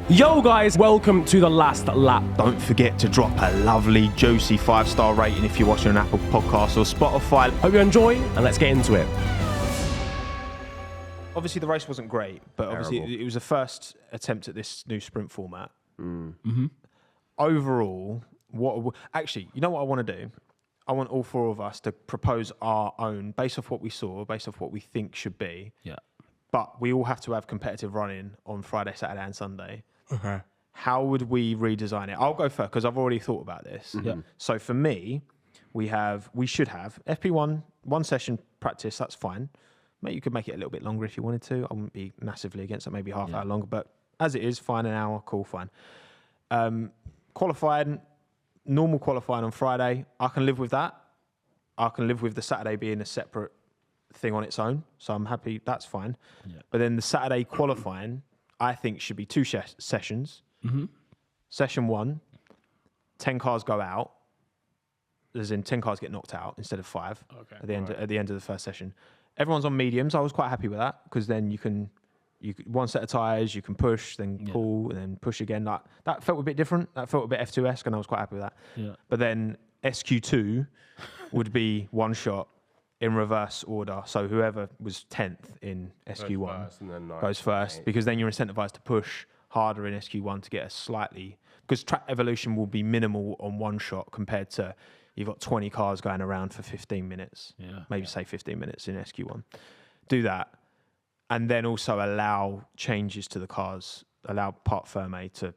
Yo guys, welcome to the last lap. Don't forget to drop a lovely, juicy 5-star rating if you're watching on Apple Podcasts or Spotify. Hope you enjoy, and let's get into it. Obviously, the race wasn't great, but obviously it was the first attempt at this new sprint format. Overall, actually, you know what I want to do? I want all four of us to propose our own, based off what we saw, based off what we think should be. Yeah. But we all have to have competitive running on Friday, Saturday, and Sunday. Okay. How would we redesign it? I'll go first because I've already thought about this. Yeah. So for me, we should have FP1, one session practice. That's fine. Maybe you could make it a little bit longer if you wanted to. I wouldn't be massively against it. Maybe half hour longer, but as it is, fine. An hour, cool, fine. Qualifying, normal qualifying on Friday. I can live with that. I can live with the Saturday being a separate thing on its own. So I'm happy. That's fine. Yeah. But then the Saturday qualifying, I think should be two sessions. Session 1, 10 cars go out. As in 10 cars get knocked out instead of 5 at the end of the first session. Everyone's on mediums. I was quite happy with that because then you can one set of tyres, you can push, then pull, and then push again. That felt a bit different. That felt a bit F2-esque, and I was quite happy with that. Yeah. But then SQ2 would be one shot in reverse order. So whoever was 10th in SQ1 goes first because then you're incentivized to push harder in SQ1 to get a slightly... Because track evolution will be minimal on one shot compared to you've got 20 cars going around for 15 minutes. Yeah. Maybe say 15 minutes in SQ1. Do that. And then also allow changes to the cars. Allow part ferme to,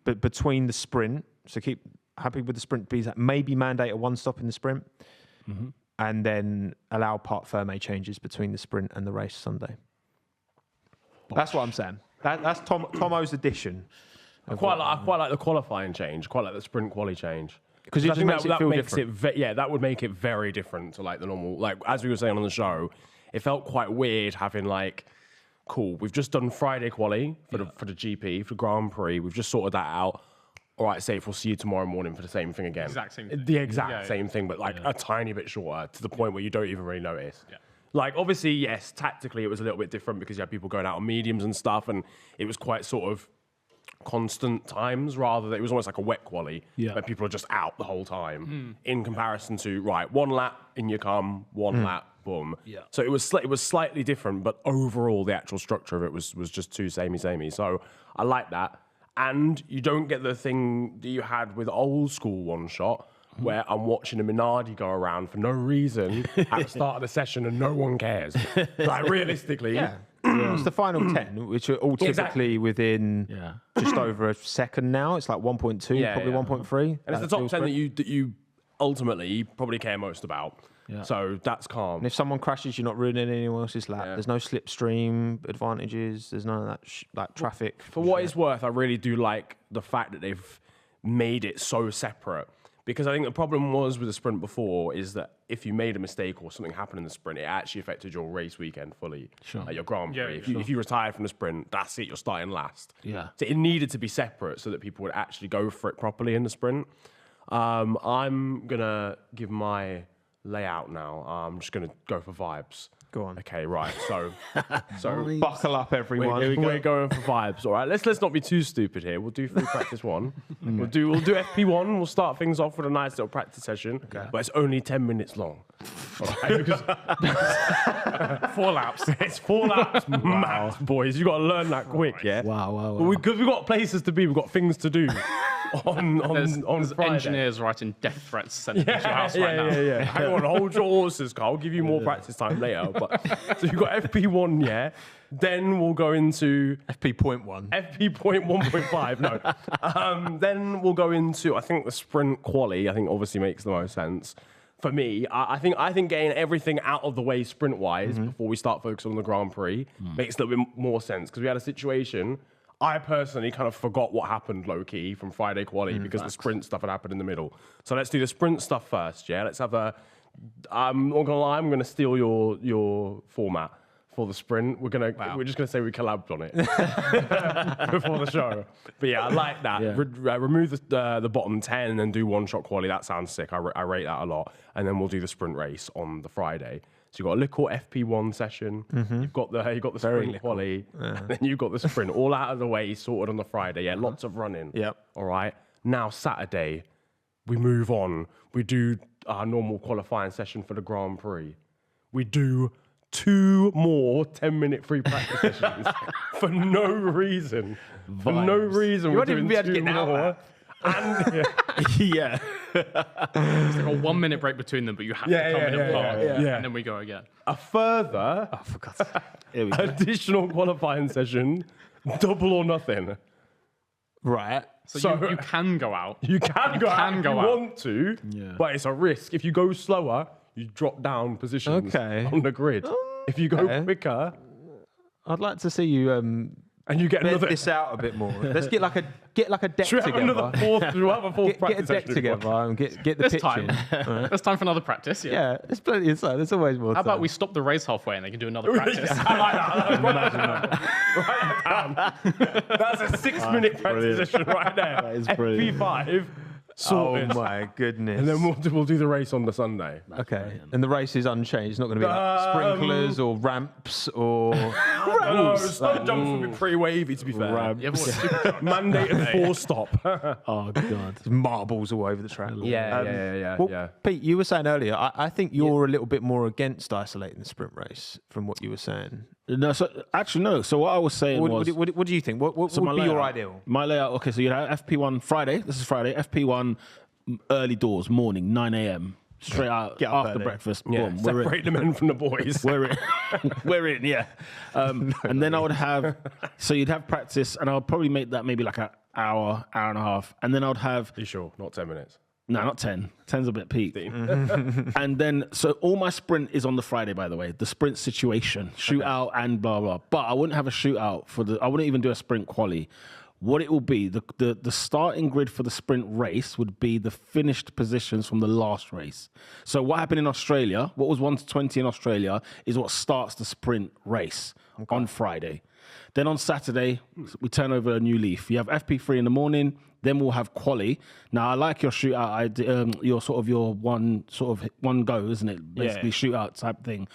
but between the sprint, so keep happy with the sprint, maybe mandate a one stop in the sprint. And then allow part ferme changes between the sprint and the race Sunday. That's what I'm saying. That's Tommo's addition. I quite like the qualifying change. Quite like the sprint quali change. Because I think that makes it that would make it very different to like the normal. Like as we were saying on the show, it felt quite weird having like, cool. We've just done Friday quali for the GP for Grand Prix. We've just sorted that out. All right, safe. We'll see you tomorrow morning for the same thing again. The exact same thing, but like a tiny bit shorter to the point where you don't even really notice. Yeah. Like, obviously, yes, tactically it was a little bit different because you had people going out on mediums and stuff, and it was quite sort of constant times rather than it was almost like a wet quali where people are just out the whole time in comparison to, right, one lap in you come, one lap, boom. Yeah. So it was slightly different, but overall the actual structure of it was just too samey. So I like that. And you don't get the thing that you had with old school one shot, where I'm watching a Minardi go around for no reason at the start of the session and no one cares. Like realistically. It's the final 10, which are all typically within just over a second now. It's like 1.2, probably 1.3. And it's the top 10 that you ultimately probably care most about. Yeah. So that's calm. And if someone crashes, you're not ruining anyone else's lap. There's no slipstream advantages. There's none of that like traffic. For what it's worth, I really do like the fact that they've made it so separate. Because I think the problem was with the sprint before is that if you made a mistake or something happened in the sprint, it actually affected your race weekend fully. Sure. Like your Grand Prix. If you retired from the sprint, that's it, you're starting last. Yeah. So it needed to be separate so that people would actually go for it properly in the sprint. I'm going to give my layout now. I'm just going to go for vibes. Go on. Okay, right. So buckle up, everyone. We're going for vibes. All right. Let's not be too stupid here. We'll do free practice 1. We'll do FP1. We'll start things off with a nice little practice session. Okay. But it's only 10 minutes long. All right? 4 laps. It's 4 laps max, boys. You got to learn that quick, yeah. Wow. But because we've got places to be, we've got things to do. on Friday. Engineers writing death threats sent to your house right now. Yeah. Hang on, hold your horses, Carl. I'll give you more practice time later. But so you've got FP1, Then we'll go into FP.1. FP.1.5, no. Then we'll go into, I think, the sprint quali. I think obviously makes the most sense. For me, I think getting everything out of the way sprint-wise before we start focusing on the Grand Prix makes a little bit more sense. Because we had a situation... I personally kind of forgot what happened low-key from Friday quali because the sprint stuff had happened in the middle. So let's do the sprint stuff first, yeah? Let's have I'm not going to lie, I'm going to steal your format for the sprint. We're just going to say we collabed on it before the show. But yeah, I like that. Yeah. Remove the bottom 10 and then do one-shot quali. That sounds sick. I rate that a lot. And then we'll do the sprint race on the Friday. So you've got a little FP1 session. You've got the sprint quali, and then you've got the sprint all out of the way, sorted on the Friday. Yeah, lots of running. Yep. All right. Now Saturday, we move on. We do our normal qualifying session for the Grand Prix. We do 2 more 10-minute free practice sessions for no reason. For no reason. You we're won't even doing be able to 2 get out more. of And Yeah. It's like a 1 minute break between them, but you have to come in apart, yeah. and then we go again. a further Oh, for God's sake. Here we go. additional qualifying session, double or nothing. Right. So you can go out. You can go out if you out. want to, but it's a risk. If you go slower, you drop down positions on the grid. If you go quicker, I'd like to see you and you get bed another. this out a bit more. Let's get like a deck Should we have together. another fourth? We'll have a fourth Get a practice deck session. together and get the There's pitch time. in. Right. There's time for another practice. Yeah, there's plenty of time. There's always more How time. about we stop the race halfway and they can do another practice? I like that. Imagine that. Write that down. That's a 6-minute practice session right there. That is brilliant. FP5 sorted. Oh my goodness. And then we'll do the race on the Sunday. Okay. And the race is unchanged. It's not going to be like sprinklers or ramps or No, slow jumps will be pretty wavy, to be fair. You ever watch Supercharged? Mandated 4-stop. Oh God. marbles all over the track. Yeah. Well, Pete, you were saying earlier, I think you're a little bit more against isolating the sprint race from what you were saying. No, so actually no. So what I was saying was, What do you think? What would be your ideal? My layout. Okay, so you have FP1 Friday. This is Friday. FP1 early doors, morning, 9 a.m. Straight out Get up after early. breakfast. Yeah, Boom, we're in. separate the men from the boys. We're in. We're in, yeah. And then I would have, so you'd have practice, and I would probably make that maybe like an hour and a half. And then I would have, Are you sure? Not 10 minutes. no, not 10. 10's a bit peak. And then, so all my sprint is on the Friday, by the way. The sprint situation, shootout and blah, blah. But I wouldn't have a shootout I wouldn't even do a sprint quali. What it will be, the starting grid for the sprint race would be the finished positions from the last race. So what happened in Australia, what was 1 to 20 in Australia, is what starts the sprint race on Friday. Then on Saturday, we turn over a new leaf. You have FP3 in the morning, then we'll have quali. Now, I like your shootout, your one go, isn't it? Basically, shootout type thing.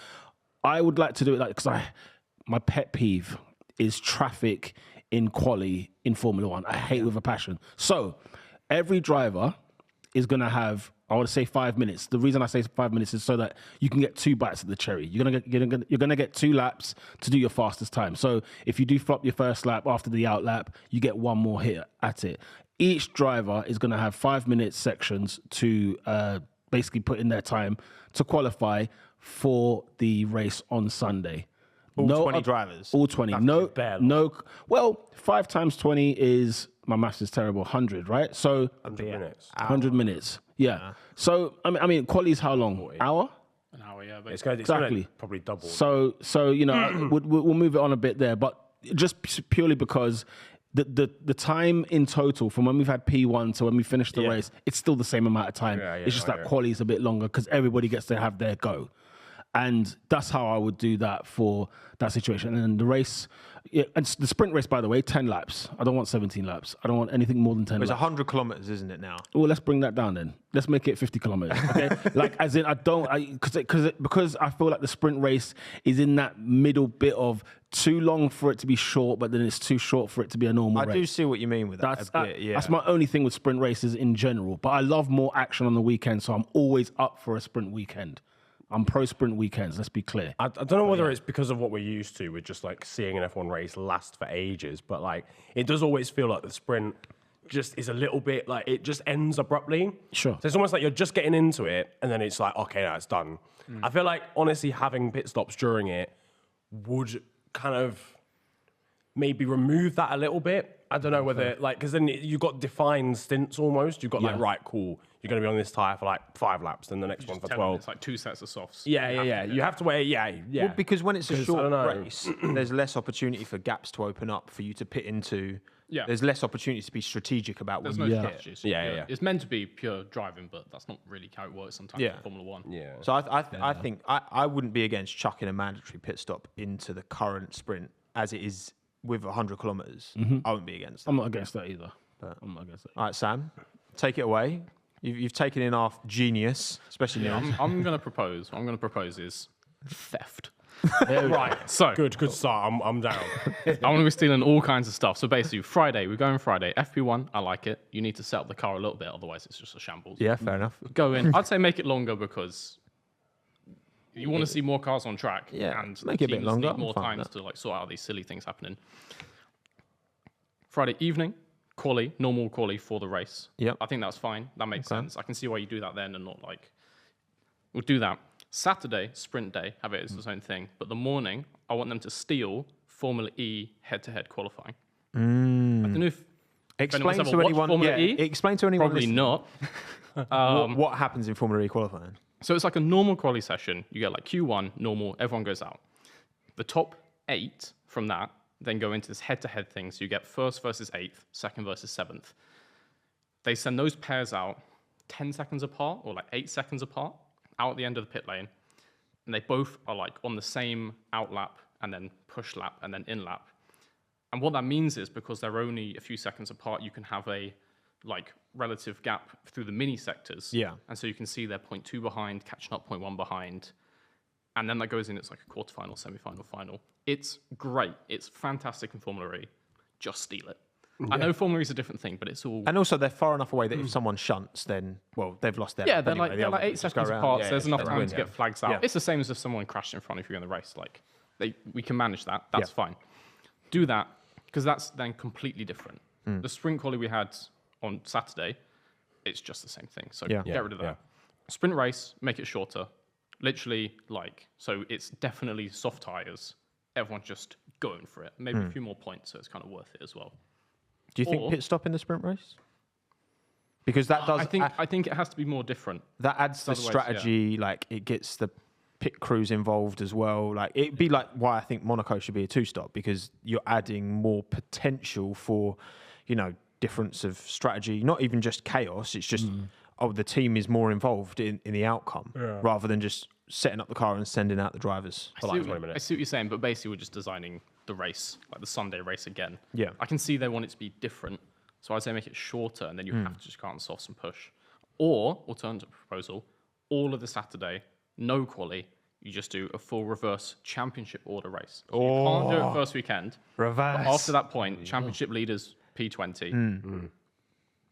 I would like to do it like, because my pet peeve is traffic in quali in Formula One. I hate it with a passion. So every driver is going to have, I want to say 5 minutes. The reason I say 5 minutes is so that you can get 2 bites at the cherry. You're gonna get 2 laps to do your fastest time. So if you do flop your first lap after the out lap, you get 1 more hit at it. Each driver is going to have 5-minute sections to basically put in their time to qualify for the race on Sunday. All 20 drivers? All 20. No. Well, 5 times 20 is, my maths is terrible, 100, right? So 100 minutes. 100 minutes. Yeah. So, I mean, quali is how long? Hour? An hour, yeah. But It's going Exactly. to probably double. So you know, we'll move it on a bit there, but just purely because the time in total from when we've had P1 to when we finish the race, it's still the same amount of time. It's just that quali is a bit longer because everybody gets to have their go. And that's how I would do that for that situation. And then the race, and the sprint race, by the way, 10 laps. I don't want 17 laps. I don't want anything more than 10 It's laps. 100 kilometers, isn't it now? Well, let's bring that down then. Let's make it 50 kilometers, okay? Like, as in, because I feel like the sprint race is in that middle bit of too long for it to be short, but then it's too short for it to be a normal race. I do see what you mean with that a bit, yeah. That's my only thing with sprint races in general. But I love more action on the weekend, so I'm always up for a sprint weekend. I'm pro sprint weekends, let's be clear. I don't know whether it's because of what we're used to with just like seeing an F1 race last for ages, but like it does always feel like the sprint just is a little bit like it just ends abruptly. Sure. So it's almost like you're just getting into it and then it's like, okay, now it's done. I feel like honestly having pit stops during it would kind of maybe remove that a little bit. I don't know whether like, because then you've got defined stints almost. You've got like, right, cool. You're going to be on this tyre for like 5 laps, then the next one for 12. It's like 2 sets of softs. Yeah. You have to wait. Yeah. Well, because when it's a short know. race, there's less opportunity for gaps to open up for you to pit into. Yeah. There's less opportunity to be strategic about There's when no you pit. strategies. Yeah. It's meant to be pure driving, but that's not really how it works sometimes in Formula One. Yeah. So I think I wouldn't be against chucking a mandatory pit stop into the current sprint as it is with 100 kilometers. I wouldn't be against that. I'm not against that either. I'm not against that. All right, Sam, take it away. You've taken in our genius, especially Yeah, yours. I'm going to propose. What I'm going to propose is theft. Right. So Good start. I'm down. I want to be stealing all kinds of stuff. So basically, Friday, we're going Friday. FP1, I like it. You need to set up the car a little bit, otherwise it's just a shambles. Yeah, fair enough. Go in. I'd say make it longer because you want to see more cars on track. Yeah, and make it a bit teams longer. Need more I'm fine time with to like sort out these silly things happening. Friday evening, quali, normal quali for the race. Yep. I think that's fine. That makes sense. I can see why you do that then and not like. We'll do that. Saturday, sprint day, have it as its own thing. But the morning, I want them to steal Formula E head-to-head qualifying. I don't know if Explain anyone's to ever watched anyone. Formula E? Explain to anyone. Probably listening not. what happens in Formula E qualifying? So it's like a normal quali session. You get like Q1, normal, everyone goes out. The top 8 from that then go into this head-to-head thing. So you get first versus 8th, second versus 7th. They send those pairs out 10 seconds apart or like 8 seconds apart out at the end of the pit lane. And they both are like on the same out lap and then push lap and then in lap. And what that means is because they're only a few seconds apart, you can have a like relative gap through the mini sectors. Yeah. And so you can see they're 0.2 behind, catching up 0.1 behind. And then that goes in, it's like a quarterfinal, semi-final, final. It's great. It's fantastic in Formula E. Just steal it. I know Formula E is a different thing, but it's all... And also, they're far enough away that if someone shunts, then, well, they've lost their... Yeah, lap they're anyway. like, The they're like other 8 just go seconds around. apart, Yeah, so there's enough time win, to get flags out. Yeah. It's the same as if someone crashed in front of you in the race. Like, we can manage that. That's fine. Do that, because that's then completely different. The sprint quali we had on Saturday, it's just the same thing. So get rid of that. Sprint race, make it shorter. Literally, like, so it's definitely soft tires. Everyone's just going for it. Maybe a few more points, so it's kind of worth it as well. Do you think pit stop in the sprint race? Because that does... I think it has to be more different. That adds the Otherwise, strategy, like, it gets the pit crews involved as well. Like, it'd be like why I think Monaco should be a 2-stop, because you're adding more potential for, you know, difference of strategy. Not even just chaos, it's just... the team is more involved in the outcome rather than just setting up the car and sending out the drivers for like 20 I minutes. see what you're saying, but basically we're just designing the race, like the Sunday race again. Yeah. I can see they want it to be different, so I'd say make it shorter, and then you have to just can't soft and push. Or, alternative proposal, all of the Saturday, no quali, you just do a full reverse championship order race. So you can't do it first weekend. Reverse. But after that point, championship leaders, P20.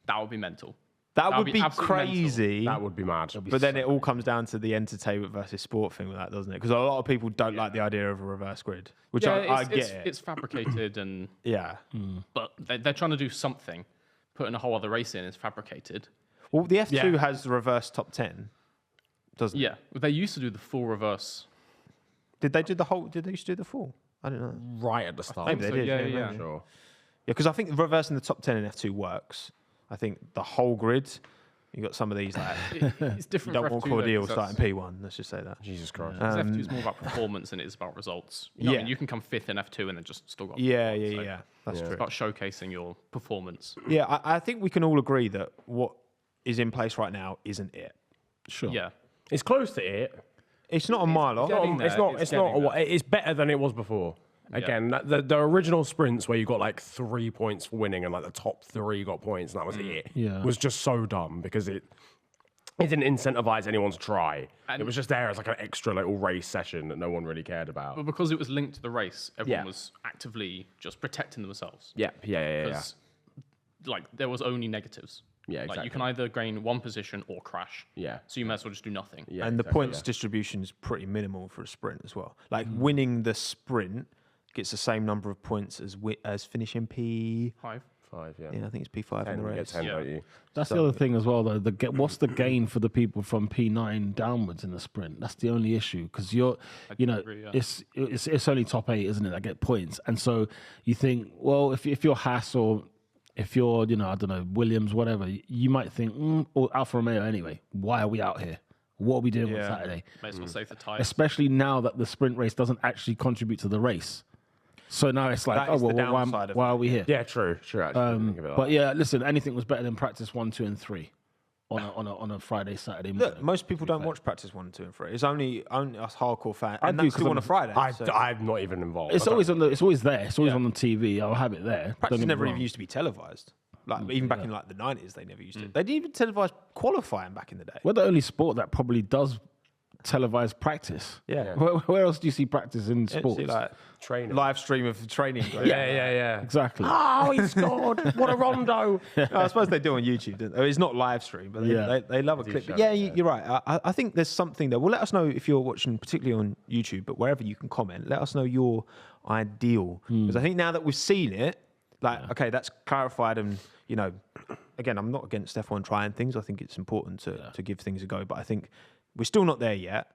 That would be mental. That would be be absolutely crazy. That would be mad. But then it all comes down to the entertainment versus sport thing with that, doesn't it? Because a lot of people don't like the idea of a reverse grid, which I get. It's fabricated and... Yeah. But they're trying to do something. Putting a whole other race in is fabricated. Well, the F2 has the reverse top 10, doesn't it? Yeah, they used to do the full reverse. Did they used to do the full? I don't know. Right at the start. Maybe they did. Yeah, maybe. yeah. Sure. Yeah, because I think reversing the top 10 in F2 works. I think the whole grid, you got some of these like It's you different. don't for want F2 Cordial though, 'cause starting P1. Let's just say that. Jesus Christ. F2 is more about performance than it is about results. You know what I mean? You can come 5th in F2 and then just still got. Yeah, so yeah. That's It's true. about showcasing your performance. Yeah, I think we can all agree that what is in place right now isn't it. Sure. Yeah. It's close to it. It's not a mile off. getting there. It's not. It's better than it was before. Again, the original sprints where you got like 3 points for winning and like the top 3 got points and that was it. Yeah. Was just so dumb because it didn't incentivize anyone to try. And- it was just there as like an extra little race session that no one really cared about. But because it was linked to the race, everyone Yeah. was actively just protecting themselves. Yeah. Because, like, there was only negatives. Yeah, Like, you exactly. can either gain one position or crash. Yeah. So you might as well just do nothing. Yeah, And the exactly, points distribution is pretty minimal for a sprint as well. Like winning the sprint gets the same number of points as finishing P. 5. 5, yeah. Yeah, I think it's P5 in 10, the you get race. 10, Yeah. don't you? That's the other thing as well, though. What's the gain for the people from P9 downwards in the sprint? That's the only issue because agree, yeah. it's only top 8, isn't it? That get points, and so you think, well, if you're Haas or if you're, I don't know, Williams, whatever, you might think, or Alfa Romeo anyway. Why are we out here? What are we doing on Saturday? May as well save the tires. Especially now that the sprint race doesn't actually contribute to the race. So now it's like, That is the why downside of are we here? Yeah, true. Actually, think of it like But yeah, listen, anything was better than practice 1, 2, and 3 on a Friday, Saturday morning. Look, most people don't watch practice 1, 2, and 3. It's only us hardcore fans, and do, that's 'cause still on I'm- a Friday. I'm not even involved. It's always It's always there. It's always on the TV. I'll have it there. Don't Practice get me never wrong. even used to be televised. Like even back in like the 90s, they never used to. They didn't even televise qualifying back in the day. We're the only sport that probably does televised practice. Yeah. Where else do you see practice in sports? See, like Training. live stream of training. Yeah. Exactly. Oh, he scored! What a rondo! No, I suppose they do on YouTube. Don't they? It's not live stream, but they love a clip. show But yeah, you're right. I think there's something there. Well, let us know if you're watching, particularly on YouTube, but wherever you can comment, let us know your ideal. Because I think now that we've seen it, like, okay, that's clarified. And, you know, again, I'm not against F1 trying things. I think it's important to give things a go. But I think we're still not there yet.